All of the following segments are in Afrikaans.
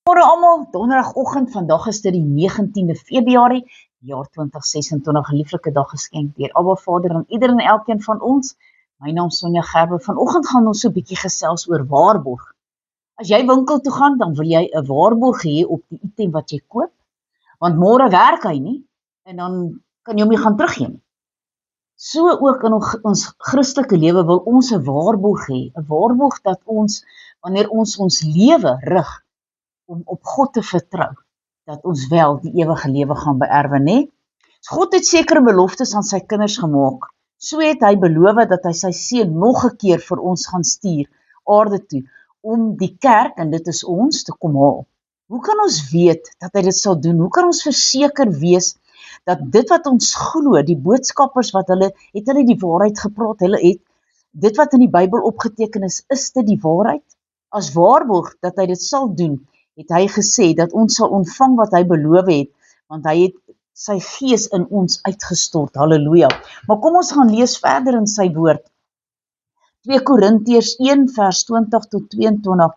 Môre almal, donderdagoggend, vandag is dit die 19de Februarie, jaar 2026, 'n lieflike dag geskenk deur Abba Vader aan ieder en elkeen van ons. My naam is Sonja Gerber. Vanoggend gaan ons so 'n bietjie gesels oor waarborg. As jy winkel toe gaan, dan wil jy 'n waarborg hê op die item wat jy koop, want môre werk hy nie en dan kan jy hom nie gaan teruggee nie. So ook in ons Christelike lewe wil ons 'n waarborg hê, 'n waarborg dat ons, wanneer ons lewe rig om op God te vertrou, dat ons wel die ewige lewe gaan beerwe, nê? God het sekere beloftes aan sy kinders gemaak. So het hy beloof dat hy sy seun nog 'n keer vir ons gaan stuur aarde toe om die kerk, en dit is ons, te kom haal. Hoe kan ons weet dat hy dit sal doen? Hoe kan ons verseker wees dat dit wat ons glo, die boodskappers wat hulle die waarheid gepraat, hulle het dit wat in die Bybel opgeteken is dit die waarheid? As waarborg dat hy dit sal doen, het hy gesê dat ons sal ontvang wat hy beloof het, want hy het sy gees in ons uitgestort, halleluja. Maar kom ons gaan lees verder in sy woord, 2 Korintiërs 1 vers 20 tot 22,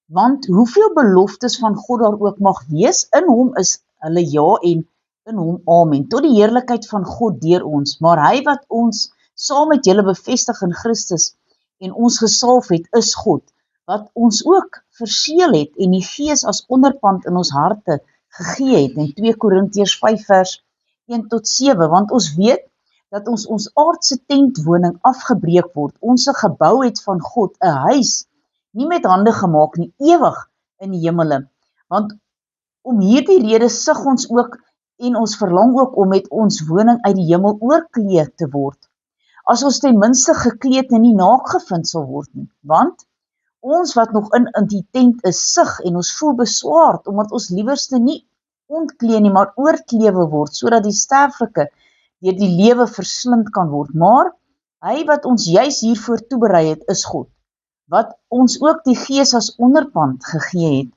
want hoeveel beloftes van God daar ook mag wees, in hom is hulle ja en in hom amen, tot die heerlikheid van God deur ons, maar hy wat ons saam met julle bevestig in Christus en ons gesalf het, is God, wat ons ook verseël het en die gees as onderpand in ons harte gegee het, in 2 Korintiërs 5 vers 1 tot 7, want ons weet dat ons aardse tentwoning afgebreek word, ons gebou het van God, 'n huis, nie met hande gemaak nie, ewig in die hemele, want om hierdie rede sug ons ook en ons verlang ook om met ons woning uit die hemel oorkleed te word, as ons ten minste gekleed en nie naak gevind sal word nie, want ons wat nog in die tent is sug en ons voel beswaard, omdat ons liewerste nie ontklee nie, maar oorklewe word, sodat die sterflike deur die lewe verslind kan word. Maar hy wat ons juis hiervoor toeberei het, is God, wat ons ook die gees as onderpand gegee het.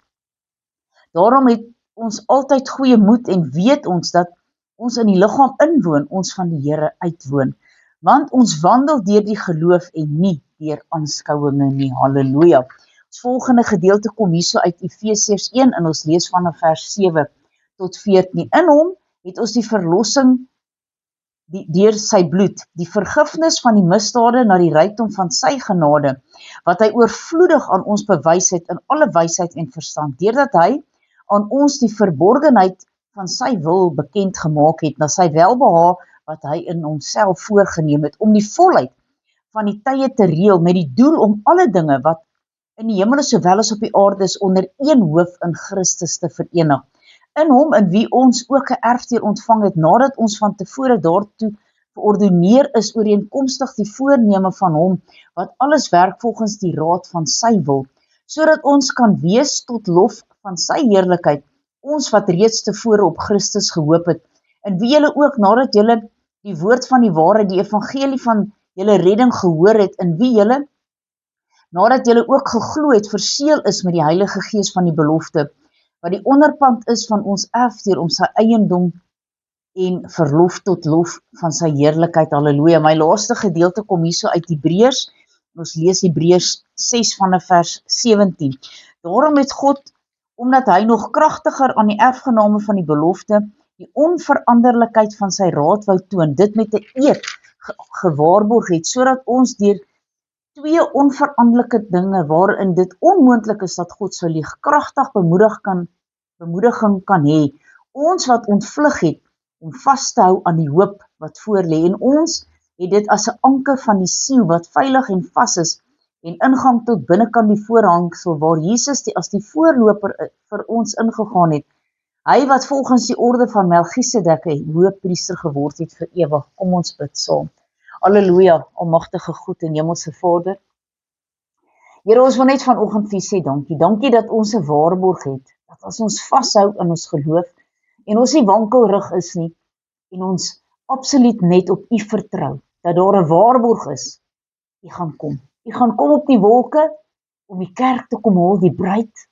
Daarom het ons altyd goeie moed en weet ons dat ons in die liggaam inwoon, ons van die Here uitwoon. Want ons wandel deur die geloof en nie deur aanskouinge nie. Halleluja. Ons volgende gedeelte kom hierso uit Efesiërs 1 en ons lees van vers 7 tot 14. In hom het ons die verlossing deur sy bloed, die vergifnis van die misdade na die rykdom van sy genade, wat hy oorvloedig aan ons bewys het in alle wysheid en verstand, deurdat hy aan ons die verborgenheid van sy wil bekend gemaak het, na sy welbehae wat hy in homself voorgeneem het, om die volheid van die tye te reël, met die doel om alle dinge wat in die hemel sowel as op die aarde is, onder een hoof in Christus te verenig. In hom, in wie ons ook 'n erfdeel ontvang het, nadat ons van tevore daartoe verordeneer is ooreenkomstig die voorneme van hom, wat alles werk volgens die raad van sy wil, sodat ons kan wees tot lof van sy heerlikheid, ons wat reeds tevore op Christus gehoop het, en wie julle ook, nadat julle die woord van die waarheid, die evangelie van julle redding gehoor het, en wie julle, nadat julle ook geglo het, verseël is met die Heilige Gees van die belofte, wat die onderpand is van ons erfdeel om sy eiendom en verlof tot lof van sy heerlikheid, halleluja. My laaste gedeelte kom hierso uit Hebreërs, ons lees Hebreërs 6 vanaf vers 17. Daarom het God, omdat hy nog kragtiger aan die erfgename van die belofte, die onveranderlikheid van sy raad wou toon, dit met 'n eed gewaarborg het, sodat ons deur twee onveranderlike dinge, waarin dit onmoontlik is dat God sou lieg, kragtig bemoediging kan hê, ons wat ontvlug het, om vas te hou aan die hoop wat voorlê, en ons het dit as 'n anker van die siel, wat veilig en vas is, en ingang tot binnekant die voorhangsel, waar Jesus as die voorloper vir ons ingegaan het, hy wat volgens die orde van Melchisedek 'n hoëpriester geword het vir ewig. Kom ons bid saam. Halleluja, almagtige God en hemelse Vader. Here, ons wil net vanoggend vir U sê dankie. Dankie dat ons 'n waarborg het, dat as ons vashou in ons geloof, en ons nie wankelrig is nie, en ons absoluut net op U vertrou, dat daar 'n waarborg is, U gaan kom. U gaan kom op die wolke, om die kerk te kom haal, die bruid.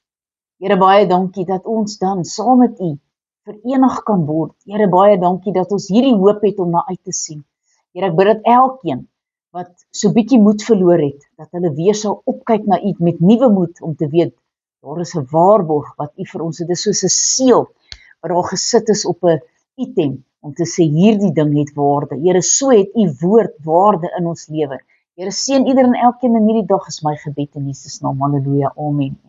Here, baie dankie dat ons dan saam met U verenig kan word. Here, baie dankie dat ons hierdie hoop het om na uit te sien. Here, ek bid dat elkeen wat so bietjie moed verloor het, dat hulle weer sal opkyk na U met nuwe moed om te weet, Daar is 'n waarborg wat U vir ons, dit is soos 'n seël wat daar gesit is op 'n item om te sê hierdie ding het waarde. Here, so het U woord waarde in ons lewe. Here, seën ieder en elkeen in hierdie dag is my gebed in Jesus naam. Halleluja. Amen.